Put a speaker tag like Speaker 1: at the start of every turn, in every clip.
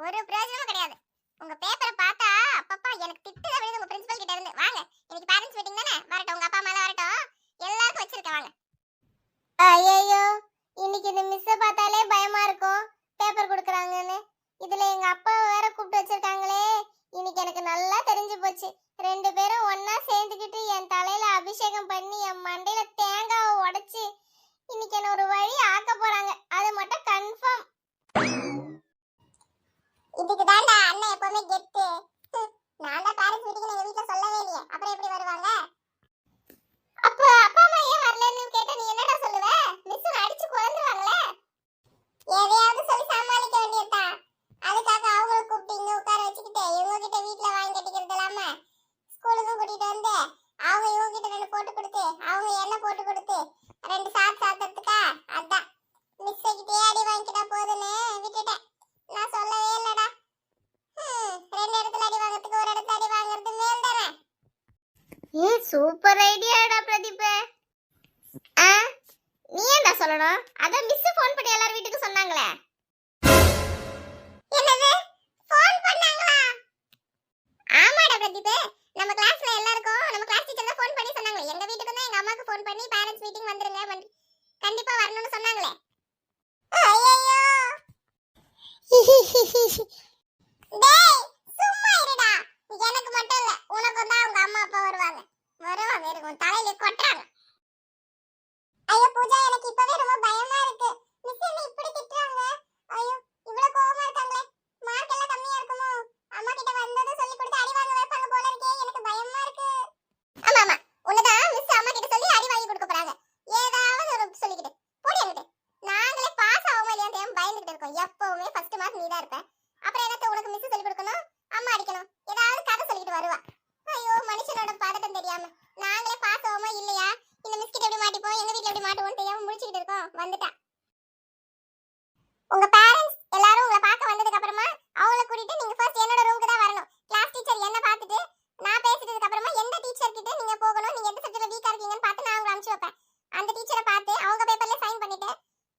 Speaker 1: ஒரு பிரயோஜனமும் கிடையாது. உங்க பேப்பரை பார்த்தா அப்பப்பா எனக்கு திட்டுதா விழுது உங்க பிரின்சிபல் கிட்ட இருந்து. வாங்க இன்னைக்கு பேரண்ட்ஸ் மீட்டிங் தானே, வரட்டும் உங்க அப்பா அம்மா எல்லாம் வரட்டும், எல்லாருக்கும் வச்சிருக்கேன் வாங்க. ஐயோ இன்னைக்கு இந்த மிஸ்ஸை பார்த்தாலே பயமா இருக்கும், பேப்பர் கொடுக்குறாங்கன்னு. இதுல எங்க அப்பா வேற கூப்பிட்டு வச்சிருக்காங்களே. இன்னைக்கு எனக்கு நல்லா தெரிஞ்சு போச்சு, ரெண்டு பேரும் ஒன்னா சேர்ந்துக்கிட்டு என் தலையில அபிஷேகம் பண்ணி என் மண்டையில தேங்காவை உடைச்சு இன்னைக்கு என்ன ஒரு வழி ஆக்க போறாங்க. அது மட்டும் கன்ஃபார்ம். இதுக்கு தான்டா அண்ணன் எப்பவுமே கெத்து. நான் தான் பேரண்ட்ஸ் மீட்டிங் எங்க வீட்ல சொல்லவே இல்லையே, அப்புறம் எப்படி வருவாங்க? அப்ப அப்பா அம்மா ஏன் வரலன்னு கேட்டா நீ என்னடா சொல்லுவ? மிஸ் அடிச்சு கொன்றுவாங்களே. எதையாவது சொல்லி சமாளிக்க வேண்டியதா. அதுக்காக அவங்கள கூப்பிட்டு இங்க உட்கார வச்சுக்கிட்டு இவங்க கிட்ட வீட்ல வாங்கி கட்டிக்கிறது இல்லாம ஸ்கூலுக்கு கூட்டிட்டு வந்து அவங்க இவங்க கிட்ட ரெண்டு போட்டு கொடுத்து அவங்க என்ன போட்டு கொடுத்து ரெண்டு சாப்பிட்டதுக்கா அதான் மிஸ் கிட்டே அடி வாங்கிட்டா போதுன்னு விட்டுட்டேன். நான் சொல்லவே இல்லடா. ரெண்டு இடத்துல அடி வாங்குறதுக்கு ஒரு இடத்துல அடி வாங்குறது மேல் தானே. சூப்பர் ஐடியாடா பிரதீப். நீ ஏன்டா சொல்லணும்? அதான் மிஸ் ஃபோன் பண்ணி எல்லாரும் வீட்டுக்கு சொன்னாங்களே. என்னது ஃபோன் பண்ணாங்களா? ஆமாடா பிரதீப், நம்ம கிளாஸ்ல எல்லாருக்கும் நம்ம கிளாஸ் டீச்சர் தான் ஃபோன் பண்ணி சொன்னாங்க. எங்க வீட்டுக்கு தான் எங்க அம்மாக்கு ஃபோன் பண்ணி பேரண்ட்ஸ் மீட்டிங் வந்துருங்க கண்டிப்பா வரணும்னு சொன்னாங்களே. ஐயோ டேய் சும்மா இருடா. எனக்கு மட்டும் இல்ல உனக்கும் தான் உங்க அம்மா அப்பா வருவாங்க. இருக்கும் தலையில கொட்டாங்க. ஐயோ பூஜா எனக்கு இப்பவே ரொம்ப பயமா இருக்கு. மிஸ் என்ன இப்படி திட்டுறாங்க? ஐயோ இவ்வளவு கோவமா இருக்காங்களே. மார்க் எல்லாம் கம்மியா இருக்குமோ? அம்மா கிட்ட வந்தது சொல்லி கொடுத்து அடி வாங்க வைப்பாங்க போல இருக்கே. எனக்கு பயமா இருக்கு. ஆமா ஆமா உன்னதான் மிஸ் அம்மா கிட்ட சொல்லி அடி வாங்கி கொடுக்க போறாங்க. ஏதாவது ஒரு சொல்லிக்கிட்டு போடி என்கிட்ட. நாங்களே பாஸ் ஆகாம இல்லையா தெரியாம பயந்துகிட்டு இருக்கோம். எப்பவுமே ஃபர்ஸ்ட் மார்க் நீ தான் இருப்ப. அப்புறம் என்னத்த உனக்கு மிஸ் சொல்லி கொடுக்கணும், அம்மா அடிக்கணும், ஏதாவது கதை சொல்லிட்டு வருவா. ஐயோ மனுஷனோட பதட்டம் தெரியாம நாங்களே பாஸ் ஆகாம இல்லையா இந்த மிஸ் கிட்ட எப்படி மாட்டிப்போம், எங்க வீட்ல எப்படி மாட்டுவோம் தெரியாம முடிச்சிட்டு இருக்கோம். வந்துட்டா உங்க பேரண்ட்ஸ் எல்லாரும் உங்களை பார்க்க வந்ததுக்கு அப்புறமா அவங்கள கூட்டிட்டு நீங்க ஃபர்ஸ்ட் என்னோட ரூமுக்கு தான் வரணும். கிளாஸ் டீச்சர் என்ன பார்த்துட்டு நான் பேசிட்டதுக்கு அப்புறமா எந்த டீச்சர் கிட்ட நீங்க போகணும், நீங்க எந்த சப்ஜெக்ட்ல வீக்கா இருக்கீங்கன்னு பார்த்து நான் உங்களை அனுப்பிச்சு வைப்பேன். அந்த டீச்சரை பார்த்து அவங்க பேப்பர்ல சைன் பண்ணிட்டு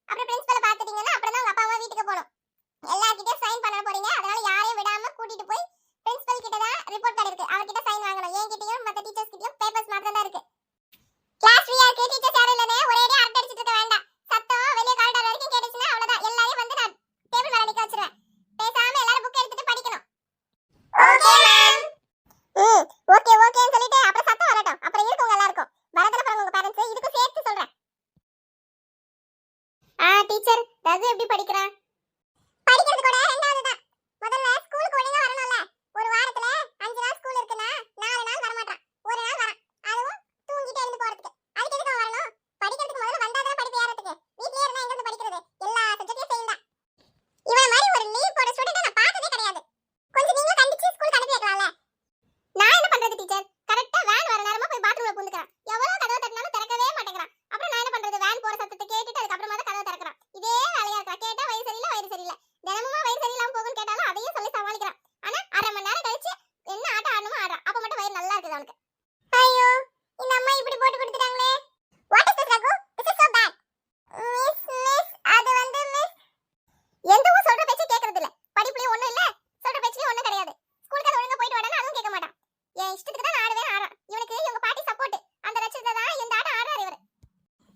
Speaker 1: அப்புறம் பிரின்சிபலை பார்த்துட்டீங்கன்னா அப்புறம் தான் உங்க அப்பா அம்மா வீட்டுக்கு போகணும். எல்லார்கிட்டயும் சைன் பண்ண போறீங்க. அதனால யாரையும் விடாம கூட்டிட்டு போய் பிரின்சிபல் கிட்ட தான் ரிப்போர்ட் கார்டு இருக்கு, அவர்கிட்ட சைன் வாங்கணும். என்கிட்டயும் மத்த டீச்சர்ஸ் கிட்டயும் பேப்பர்ஸ் மாத்திரம் தான் இருக்கு. கிளாஸ் ஃப்ரீயா இருக்கு, டீச்சர்ஸ் யாரும் இல்லனே ஒரேடியா அரட்டை அடிச்சிட்டு இருக்க வேண்டாம். சத்தம் வெளிய காரிடார் வரைக்கும் கேட்டுச்சுனா அவ்வளவுதான். எல்லாரையும் வந்து நான் டேபிள் மேல நிக்க வச்சிருவேன். பேசாம எல்லாரும் புக் எடுத்துட்டு படிக்கணும். Okay ma'am. ஓகே ஓகேன்னு சொல்லிட்டு அப்புறம் சத்தம் வரட்டும். அப்புறம் இருக்குங்க எல்லாருக்கும் வரதன பாருங்க உங்க பேரண்ட்ஸ். இதுக்கு சேர்த்து சொல்றேன். டீச்சர் ரகு எப்படி படிக்கறான்? படிக்கிறது கூட ரெண்டாவது தான். முதல்ல ஸ்கூலுக்கு ஒழுங்கா வரணும்ல. ஒரு வாரத்துல 5 நாள் ஸ்கூல் இருக்குனா 4 நாள் வர மாட்டான். ஒரு நாள் வரான். அதுவும் தூங்கிட்டே இருந்து போறதுக்கு. அதுக்கு எதுக்கு வரணும்? படிக்கிறதுக்கு முதல்ல வந்தாதான் படிப்பு ஏறதுக்கு. வீட்லயே இருந்தா எங்க இருந்து படிக்கிறது? எல்லா சப்ஜெக்ட்லயும் ஃபெயில் தான். இவன் மாதிரி ஒரு லீவ் போட ஸ்டூடண்ட் நான் பார்த்ததே கிடையாது. கொஞ்சம் நீங்க கண்டிச்சு ஸ்கூலுக்கு அனுப்பி வைக்கலாம்ல. நான் என்ன பண்றது டீச்சர்? கரெக்ட்டா வேன் வர நேரமா போய் பாத்ரூம்ல பூந்துக்கறான். எவ்வளவு கதவை தட்டினாலும் திறக்கவே மாட்டேங்கறான். அப்புறம் நான் என்ன பண்றது? வேன் போற சத்தத்தை கேட்டுட்டு அதுக்கு அப்புறமா தான் கதவை திறக்கறான். இதே வேலையா இருக்கா? கேட்டா வயிறு சரியில்லை. தினமும் வயிறு சரியில்லாம போகுன்னு கேட்டாலும் அதையும் சொல்லி சமாளிக்கிறான். ஆனா அரை மணி நேரம் கழிச்சு என்ன ஆட்டம் ஆடணுமோ ஆடுறான். அப்ப மட்டும் வயிறு நல்லா இருக்குது அவனுக்கு. ஐயோ இந்த அம்மா இப்படி போட்டு கொடுத்துட்டாங்களே. What is this Raghu? This is so bad. Miss அது வந்து மிஸ் எந்தவும் சொல்ற பேச்சை கேக்குறது இல்ல. படிப்புலயும் ஒண்ணும் இல்ல, சொல்ற பேச்சுலயும் ஒண்ணும் கிடையாது. ஸ்கூலுக்கு ஒழுங்கா போயிட்டு வாடானா அதுவும் கேட்க மாட்டான். என் இஷ்டத்துக்கு தான் ஆடவே ஆடுறான். இவனுக்கு இவங்க பாட்டி சப்போர்ட். அந்த லட்சத்துல தான் இந்த ஆட்டம் ஆடுறாரு இவரு.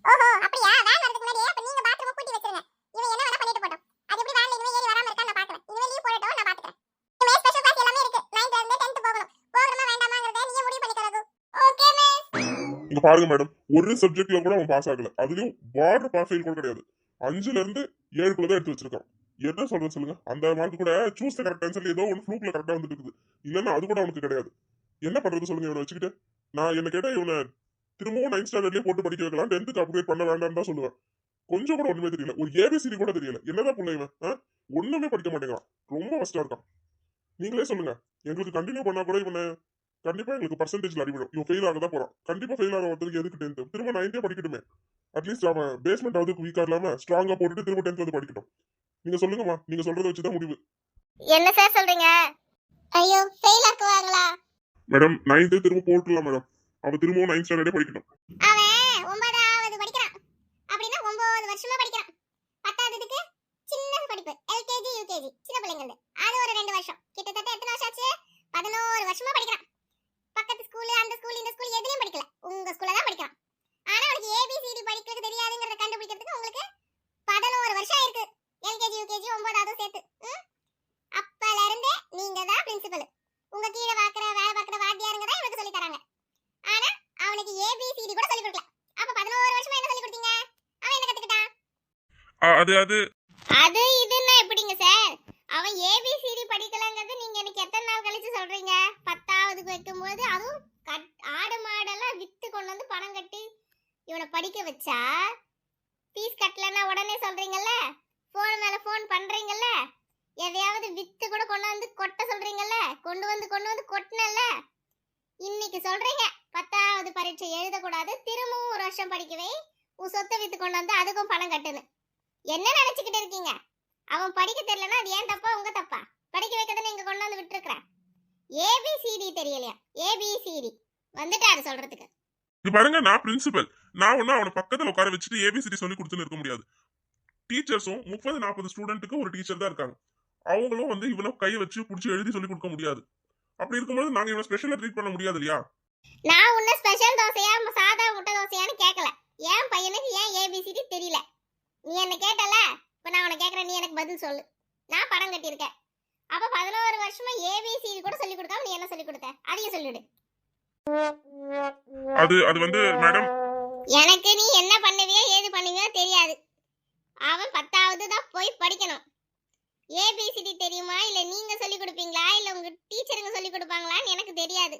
Speaker 1: ஓஹோ அப்படியா? வேன் வரதுக்கு முன்னாடியே அப்ப நீங்க பாத்ரூம் பூட்டி வச்சிருங்க. இவன் என்ன வேணா பண்ணிட்டு போட்டோம். அது எப்படி வேன்ல இவன் ஏறி வராம இருக்கா நான் பாக்குறேன். இவன் லீவ் போடட்டும் நான் பாத்துக்கறேன். இவன் ஸ்பெஷல் கிளாஸ் எல்லாமே இருக்கு. 9th ல இருந்து 10th போகணும். போகணுமா வேண்டாமாங்கறத நீங்க முடிவு பண்ணிக்கறது. Okay miss.
Speaker 2: இங்க பாருங்க மேடம், ஒரு சப்ஜெக்ட்ல கூட அவன் பாஸ் ஆகல. அதுலயும் வார்டு பாஸ் ஃபெயில் கூட கிடையாது. 5ல இருந்து 7 தான் எடுத்து வச்சிருக்கான். என்ன சொல்றது சொல்லுங்க? அந்த மார்க் கூட சூஸ் தி கரெக்ட் ஆன்சர் ஏதோ ஒரு ஃப்ளூக்ல கரெக்ட்டா வந்துட்டு இருக்குது. இல்லன்னா அது கூட அவனுக்கு கிடையாது. என்ன பண்றது சொல்லுங்க? இவனை வச்சுக்கிட்டு நான் என்ன கேட்டா இவனை திரும்பவும் 9th ஸ்டாண்டர்ட்லயே போட்டு படிக்க வைக்கலாம், 10th அப்கிரேட் பண்ண வேண்டாம்னு தான் சொல்லுவேன். கொஞ்சம் கூட ஒண்ணுமே தெரியல. ஒரு ஏபிசிடி கூட தெரியல. என்னதான் புள்ள இவன்? ஒண்ணுமே படிக்க மாட்டேங்கிறான். ரொம்ப கஷ்டமா இருக்கான். நீங்களே சொல்லுங்க. எங்களுக்கு கண்டினியூ பண்ணா கூட இவனை கண்டிப்பா எங்களுக்கு பர்சன்டேஜ்ல அடிவிடும். இவன் ஃபெயில் ஆக தான் போறான். கண்டிப்பா ஃபெயில் ஆக ஒருத்தருக்கு எதுக்கு 10th? திரும்ப 9th படிக்கட்டுமே. அட்லீஸ்ட் அவன் பேஸ்மெண்ட் ஆகுது வீக்கா இல்லாம ஸ்ட்ராங்கா போட்டுட்டு திரும்ப 10th வந்து படிக்கட்டும். நீங்க சொல்லுங்கம்மா. நீங்க சொல்றத வச்சுதான் முடிவு.
Speaker 1: என்ன சார் சொல்றீங்க? ஐயோ ஃபெயில் ஆக்குவாங்களா?
Speaker 2: மேடம் 9th திரும்ப போட்டுலாம் மேடம். அவன் திரும்பவும் 9th ஸ்டாண்டர்டே படிக்கட்டும்.
Speaker 1: அவன் 9வது படிக்கிறான். அப்படினா 9 வருஷமா படிக்கிறான். 10வதுக்கு சின்ன படிப்பு LKG UKG சின்ன பிள்ளைங்களுக்கு. அது ஒரு 2 வருஷம் கிட்டத்தட்ட எத்தனை வருஷம் ஆச்சு 11 வருஷமா படிக்கிறான் பக்கத்து ஸ்கூல் அந்த ஸ்கூல் இந்த ஸ்கூல் எதுலயும் படிக்கல உங்க ஸ்கூல்ல தான் படிக்கிறான் ஆனா உனக்கு ஏபிசிடி படிக்கிறது தெரியாதுங்கறத கண்டுபிடிக்கிறதுக்கு உங்களுக்கு 11 வருஷம் இருக்கு எல்கேஜி யூகேஜி 9வது சேர்த்து அப்பல இருந்தே நீங்க தான் பிரின்சிபல் உங்க கீழ வேலை பார்க்குற வாத்தியாருங்க தான் இவனுக்கு சொல்லி தராங்க ஆனா அவனுக்கு ஏபிசிடி கூட சொல்லி கொடுக்கல அப்ப 11 வருஷமா என்ன சொல்லி கொடுத்தீங்க அவன் என்ன கத்துக்கிட்டான் அது இதுன்னா எப்படிங்க சார் அவன் ஏபிசிடி படிக்கலங்கிறது நீங்க எனக்கு எத்தனை நாள் கழிச்சு சொல்றீங்க 10ஆவதுக்கு வைக்கும்போது அதுவும் ஆடு மாடெல்லாம் வித்து கொண்டு வந்து பணம் கட்டி இவனை படிக்க வச்சா ஃபீஸ் கட்டலன்னா உடனே சொல்றீங்கல்ல போன் மேல போன் பண்றீங்கல்ல எதையாவது வித்து கூட கொண்டு வந்து கொட்ட சொல்றீங்கல்ல கொண்டு வந்து கொட்டினல்ல இன்னைக்கு சொல்றீங்க 10ஆவது பரீட்சை எழுதக்கூடாது திரும்பவும் ஒரு வருஷம் படிக்கவே உன் சொத்தை வித்து கொண்டு வந்து அதுக்கும் பணம் கட்டுன்னு என்ன நினைச்சுக்கிட்டு இருக்கீங்க அவன் படிக்க தெரியலன்னா அது ஏன் தப்பா உங்க தப்பா படிக்க வைக்கத நீங்க கொண்டு வந்து விட்டுருக்க ஏபிசிடி தெரியலையா ஏபிசிடி வந்துட்டாரு சொல்றதுக்கு
Speaker 2: இது பாருங்க நான் பிரின்சிபல் நான் ஒன்னும் அவனை பக்கத்துல உட்கார வச்சுட்டு ஏபிசிடி சொல்லி கொடுத்துன்னு இருக்க முடியாது டீச்சர்ஸும் 30-40 ஸ்டூடெண்ட்டுக்கு ஒரு டீச்சர் தான் இருக்காங்க அவங்களும் வந்து இவனை கையை வச்சு புடிச்சு எழுதி சொல்லி கொடுக்க முடியாது அப்படி இருக்கும்போது நாங்க இவனை ஸ்பெஷலா ட்ரீட் பண்ண முடியாது இல்லையா
Speaker 1: நான் உன்ன ஸ்பெஷல் தோசையா சாதா முட்டை தோசையான்னு கேட்கல ஏன் பையனுக்கு ஏன் ஏபிசிடி தெரியல நீ என்ன கேட்டல இப்ப நான் உன்னை கேக்குறேன் நீ எனக்கு பதில் சொல்லு நான் பணம் கட்டியிருக்கேன் அப்ப 11 வருஷமா ஏபிசிடி கூட சொல்லி கொடுக்காம நீ என்ன சொல்லி கொடுத்த அதையும் சொல்லிடு
Speaker 2: அது வந்து மேடம்
Speaker 1: எனக்கு நீ என்ன பண்ணுவியோ ஏது பண்ணுவியோ தெரியாது அவன் 10ஆவது தான் போய் படிக்கணும் ஏபிசிடி தெரியுமா இல்ல நீங்க சொல்லி கொடுப்பீங்களா இல்ல உங்க டீச்சருங்க சொல்லி கொடுப்பாங்களான்னு எனக்கு தெரியாது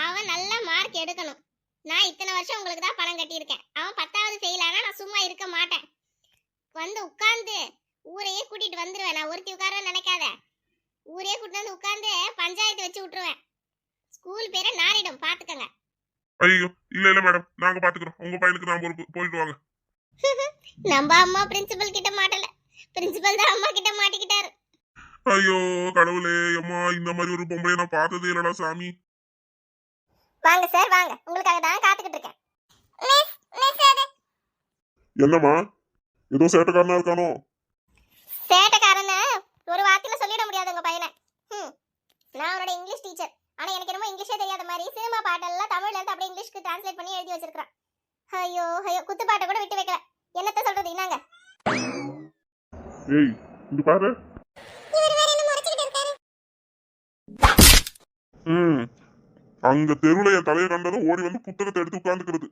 Speaker 1: அவன் நல்ல மார்க் எடுக்கணும் நான் இத்தனை வருஷம் உங்களுக்கு தான் பணம் கட்டியிருக்கேன் அவன் 10ஆவது ஃபெயில் ஆனா நான் சும்மா இருக்க மாட்டேன் வந்து உட்கார்ந்து ஊரையே கூட்டிட்டு வந்துருவேன் நான் ஒருத்தி உட்கார நினைக்காத ஊரையே கூட்டிட்டு வந்து உட்கார்ந்து பஞ்சாயத்து வச்சு விட்டுருவேன் ஸ்கூல் பேரை நாரிடும் பாத்துக்கங்க
Speaker 2: ஐயோ இல்ல மேடம் நாங்க பாத்துக்கிறோம் உங்க பையனுக்கு நான் பொறுப்பு போயிட்டு வாங்க
Speaker 1: நம்ம அம்மா பிரின்சிபல் கிட்ட மாட்டல பிரின்சிபல் தான் அம்மா கிட்ட மாட்டிக்கிட்டாரு
Speaker 2: ஐயோ கடவுளே அம்மா இந்த மாதிரி ஒரு பொம்பளைய நான் பார்த்ததே இல்லடா சாமி
Speaker 1: வாங்க சார் வாங்க உங்களுக்காக தான் காத்துக்கிட்டு இருக்கேன்
Speaker 2: என்னம்மா ஏதோ சேட்டக்காரனா இருக்கானோ
Speaker 1: சேட்டக்காரன்னு ஒரு வார்த்தையில சொல்லிட முடியாது உங்க பையனை நான் அவனோட இங்கிலீஷ் டீச்சர் ஆனா எனக்கு என்னமோ இங்கிலீஷே தெரியாத மாதிரி சினிமா பாட்டெல்லாம் தமிழ்ல இருந்து அப்படியே இங்கிலீஷ்க்கு டிரான்ஸ்லேட் பண்ணி எழுதி வச்சிருக்கான் ஐயோ ஐயோ குத்து பாட்டை கூட விட்டு வைக்கல என்னத்த சொல்றது இன்னாங்க
Speaker 2: ஏய் இங்க பாரு
Speaker 1: இவர் வேற என்ன முறைச்சிட்டு இருக்காரு
Speaker 2: அங்க தெருவுல என் தலையை கண்டதும் ஓடி வந்து புத்தகத்தை எடுத்து உட்கார்ந்துக்கிறது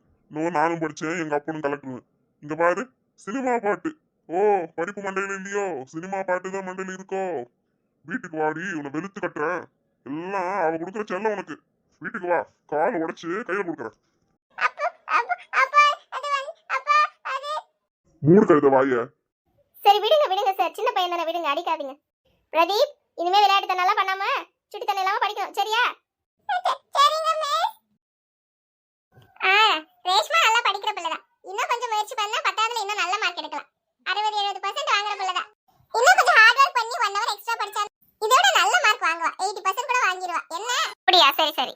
Speaker 2: நானும் படிச்சேன் எங்க அப்பனும் கலக்குவேன் இங்க பாரு சினிமா பாட்டு ஓ படிப்பு மண்டையில இல்லையோ சினிமா பாட்டு தான் மண்டையில இருக்கோ வீட்டுக்கு வாடி உன்னை வெளுத்து கட்டுறேன் எல்லாம் அவ கொடுக்குற செல்லம் உனக்கு வீட்டுக்கு வா காலை உடைச்சு கையில கொடுக்குறேன் மூணு கழுத வாய
Speaker 1: சரி விடுங்க சார் சின்ன பையன் தானே விடுங்க அடிக்காதீங்க பிரதீப் இனிமே விளையாட்டு நல்லா பண்ணாம சுட்டி தண்ணி இல்லாம படிக்கணும் சரியா சரிங்க மிஸ் ரேஷ்மா நல்லா படிக்கிற பிள்ளைதான் இன்னும் கொஞ்சம் முயற்சி பண்ணா 10ஆவதுல இன்னும் நல்ல மார்க் எடுக்கலாம் 60-70% வாங்குற பிள்ளைதான் இன்னும் கொஞ்சம் ஹார்ட் ஒர்க் பண்ணி 1 hour எக்ஸ்ட்ரா படிச்சா இதோட நல்ல மார்க் வாங்குவா 80% கூட வாங்கிடுவா என்ன அப்படியா சரி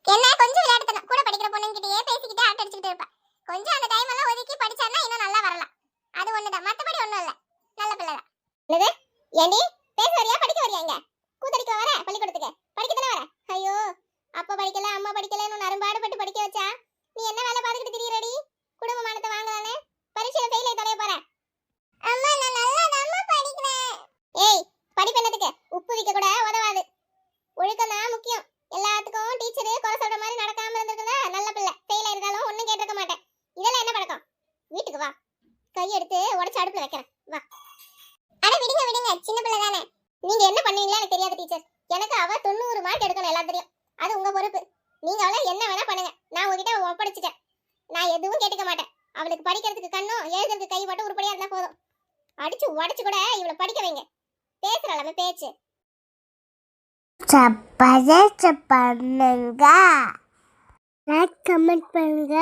Speaker 1: என்ன கொஞ்சம் விளையாட்டுத்தனம் கூட படிக்கிற பொண்ணுங்கிட்டயே பேசிக்கிட்டே ஆட்ட அடிச்சுக்கிட்டே இருப்பா கொஞ்சம் அந்த டைம் எல்லாம் ஒதுக்கி படிச்சான்னா இன்னும் நல்லா வரலாம் அது ஒண்ணுதான் மத்தபடி ஒண்ணும் இல்ல நல்ல பிள்ளைதான் என்னது ஏண்டி பேச வரியா படிக்க வரியா இங்க கூத்தடிக்க வர பள்ளிக்கூடத்துக்கு படிக்க தானே வர ஐயோ அப்பா படிக்கல அம்மா படிக்கலன்னு அரும்பாடுபட்டு படிக்க வச்சா நீ என்ன வேலை பார்த்துக்கிட்டு திரியறடி குடும்ப மானத்தை வாங்கலானே பரீட்சையில ஃபெயில் ஆயி தலைய போற அம்மா நான் நல்லா தான் படிக்கிறேன் ஏய் படிப்பென்னதுக்கு உப்பு விக்க கூட உதவாது ஒழுக்கம் தான் முக்கியம் எல்லாத்துக்கும் டீச்சர் குறை சொல்ற மாதிரி நடக்காம இருந்திருக்குதா நல்ல பிள்ளை ஃபெயில் ஆயிருந்தாலும் ஒண்ணும் கேட்டிருக்க மாட்டேன் இதெல்லாம் என்ன பழக்கம் வீட்டுக்கு வா கை எடுத்து உடைச்சு அடுப்புல வைக்கிறேன் வா அட விடுங்க சின்ன பிள்ளை தானே நீங்க என்ன பண்ணுவீங்களா எனக்கு தெரியாது டீச்சர் எனக்கு அவ 90 மார்க் எடுக்கணும் எல்லாம் தெரியும் அது உங்க பொறுப்பு நீங்க அவளை என்ன வேணா பண்ணுங்க நான் உங்ககிட்ட ஒப்படைச்சிட்டேன் நான் எதுவும் கேட்டுக்க மாட்டேன் அவளுக்கு படிக்கிறதுக்கு கண்ணும் எழுதுறதுக்கு கை மட்டும் உருப்படியா இருந்தா போதும் அடிச்சு உடைச்சு கூட இவளை படிக்க வைங்க பேசுறாள் பேச்சு பண்ணுங்க கமெண்ட் பண்ணுங்க